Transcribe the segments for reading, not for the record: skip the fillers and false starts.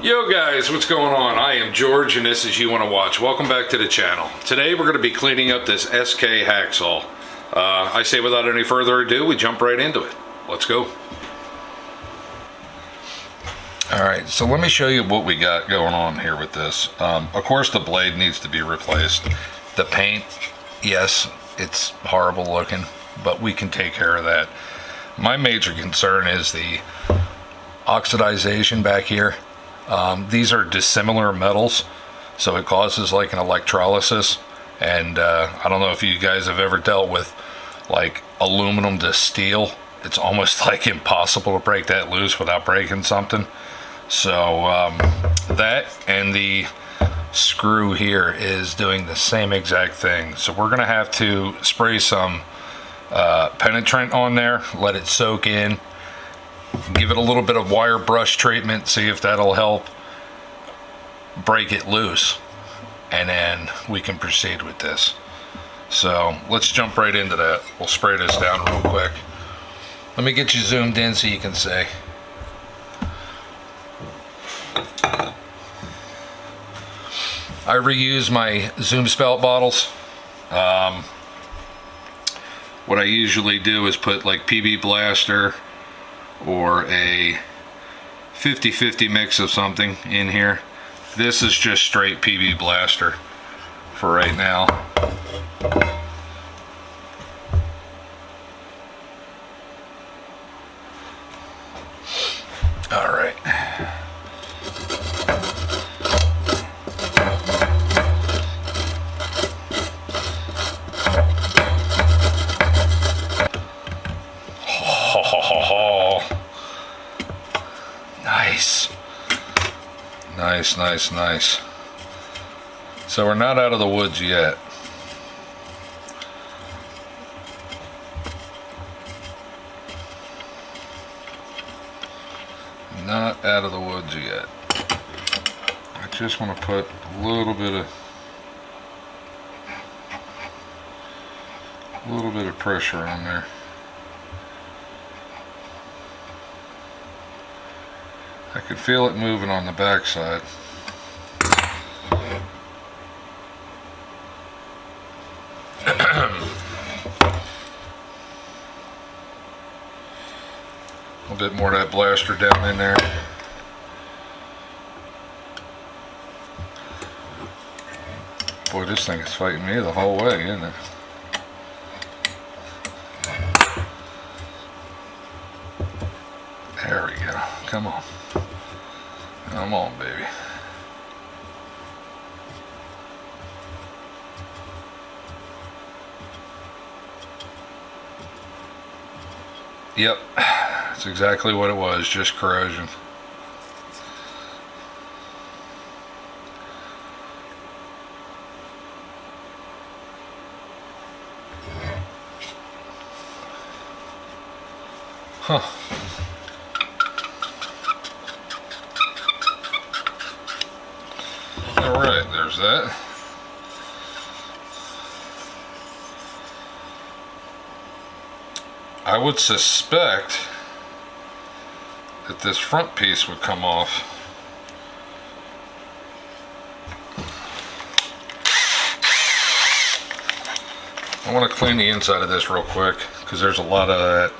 Yo guys, what's going on? I am George and this is You Wanna Watch. Welcome back to the channel. Today we're going to be cleaning up this SK hacksaw. I say without any further ado, we jump right into it. Let's go. Alright, so let me show you what we got going on here with this. Of course the blade needs to be replaced. The paint, yes, it's horrible looking, but we can take care of that. My major concern is the oxidization back here. These are dissimilar metals, so it causes like an electrolysis, and I don't know if you guys have ever dealt with like aluminum to steel. It's almost like impossible to break that loose without breaking something. So that and the screw here is doing the same exact thing. So we're gonna have to spray some penetrant on there, let it soak in, give it a little bit of wire brush treatment, see if that'll help break it loose, and then we can proceed with this. So let's jump right into that. We'll spray this down real quick. Let me get you zoomed in so you can see. I reuse my Zoom spout bottles. What I usually do is put like PB Blaster or a 50-50 mix of something in here. This is just straight PB Blaster for right now. All right. Nice. So we're not out of the woods yet. Not out of the woods yet. I just want to put a little bit of pressure on there. I can feel it moving on the backside. A little bit more of that blaster down in there. Boy, this thing is fighting me the whole way, isn't it? There we go. Come on. Come on, baby. Yep, that's exactly what it was, just corrosion. Huh. Alright, there's that. I would suspect that this front piece would come off. I want to clean the inside of this real quick because there's a lot of that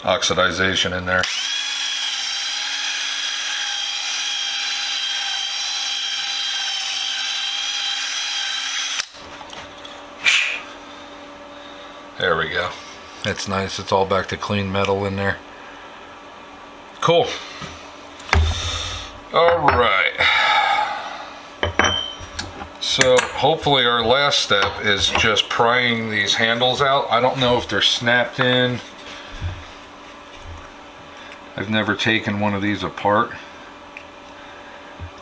oxidization in there. There we go. That's nice. It's all back to clean metal in there. Cool. All right. So hopefully our last step is just prying these handles out. I don't know if they're snapped in. I've never taken one of these apart.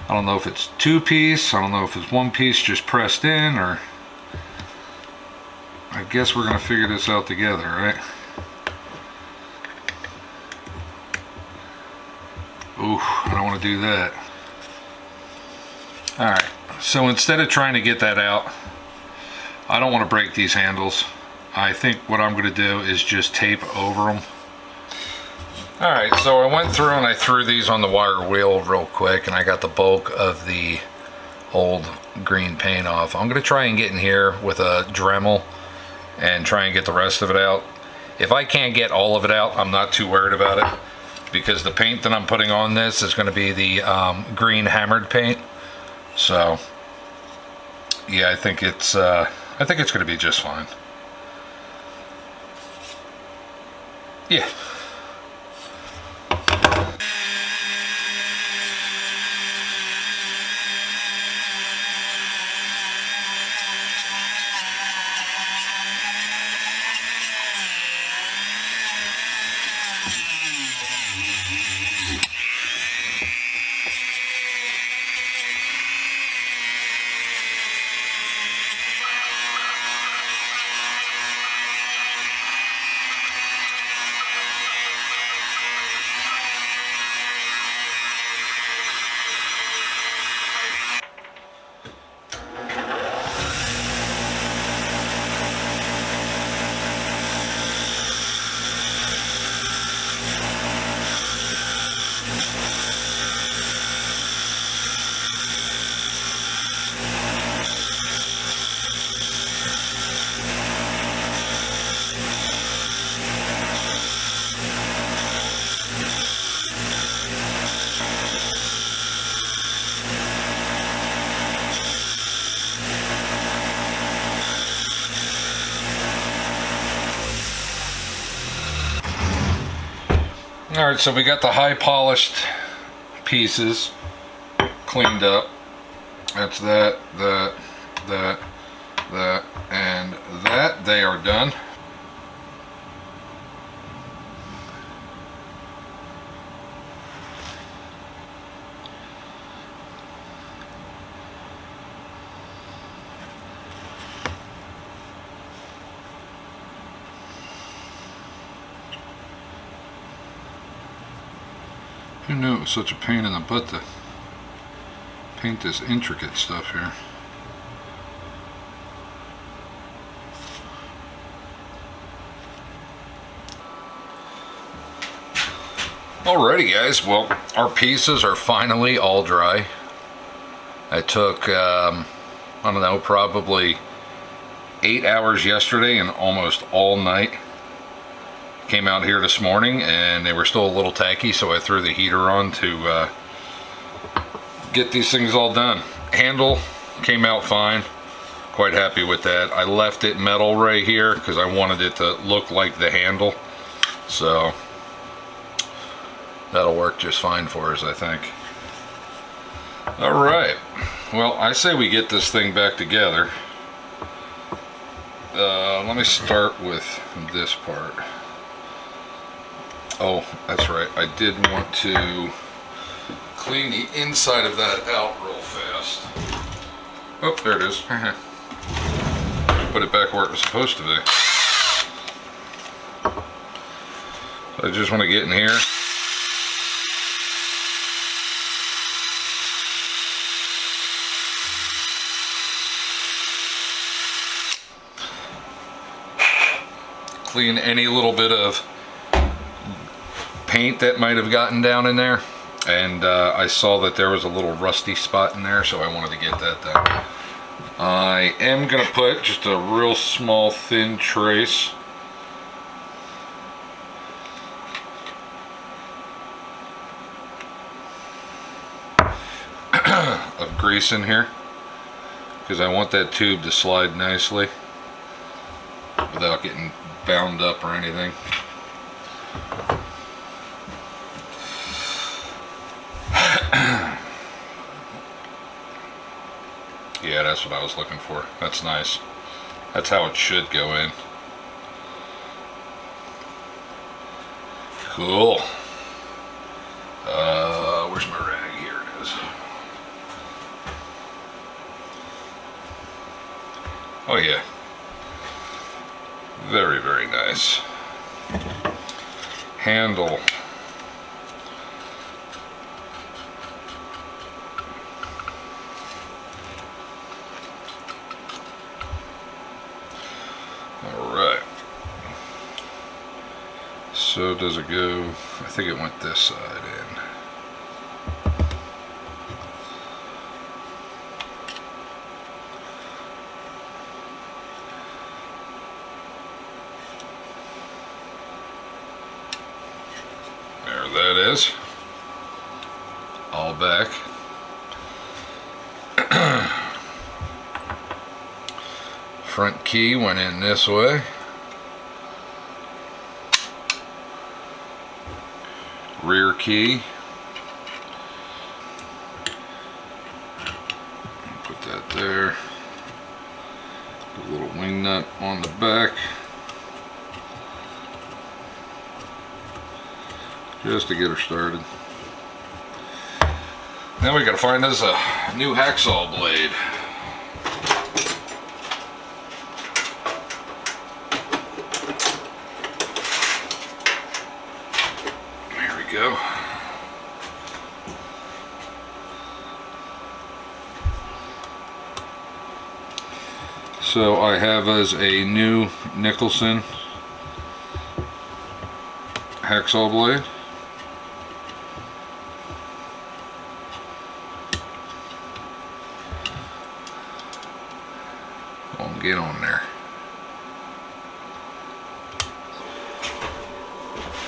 I don't know if it's two-piece. I don't know if it's one piece just pressed in, or I guess we're gonna figure this out together, right? Ooh, I don't want to do that. All right, so instead of trying to get that out, I don't want to break these handles. I think what I'm going to do is just tape over them All right, so I went through and I threw these on the wire wheel real quick, and I got the bulk of the old green paint off. I'm gonna try and get in here with a Dremel and try and get the rest of it out. If I can't get all of it out, I'm not too worried about it, because the paint that I'm putting on this is going to be the green hammered paint. So yeah, I think it's going to be just fine. Yeah. Alright, so we got the high polished pieces cleaned up. That's that, and that. They are done. Who knew it was such a pain in the butt to paint this intricate stuff here? Alrighty guys, well, our pieces are finally all dry. I took, I don't know, probably 8 hours yesterday and almost all night. Came out here this morning and they were still a little tacky, so I threw the heater on to get these things all done. Handle came out fine, quite happy with that. I left it metal right here because I wanted it to look like the handle, so that'll work just fine for us, I think. All right, well, I say we get this thing back together. Let me start with this part. Oh, that's right, I did want to clean the inside of that out real fast. Oh, there it is. Put it back where it was supposed to be. So I just want to get in here. Clean any little bit of paint that might have gotten down in there, and I saw that there was a little rusty spot in there, so I wanted to get that done. I am gonna put just a real small thin trace of grease in here because I want that tube to slide nicely without getting bound up or anything. Yeah, that's what I was looking for. That's nice. That's how it should go in. Cool. Where's my rag? Here it is. Oh yeah. Very, very nice. Handle. So does it go, I think it went this side in. There that is. All back. Front key went in this way. Rear key. Put that there. A little wing nut on the back. Just to get her started. Now we gotta find us a new hacksaw blade. There we go. So I have as a new Nicholson hacksaw blade. Get on there.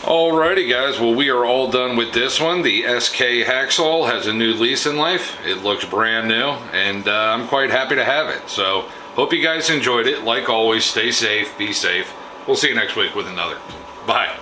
Alrighty guys, well we are all done with this one. The SK Hacksaw has a new lease in life. It looks brand new and I'm quite happy to have it. So hope you guys enjoyed it. Like always, stay safe, be safe. We'll see you next week with another. Bye.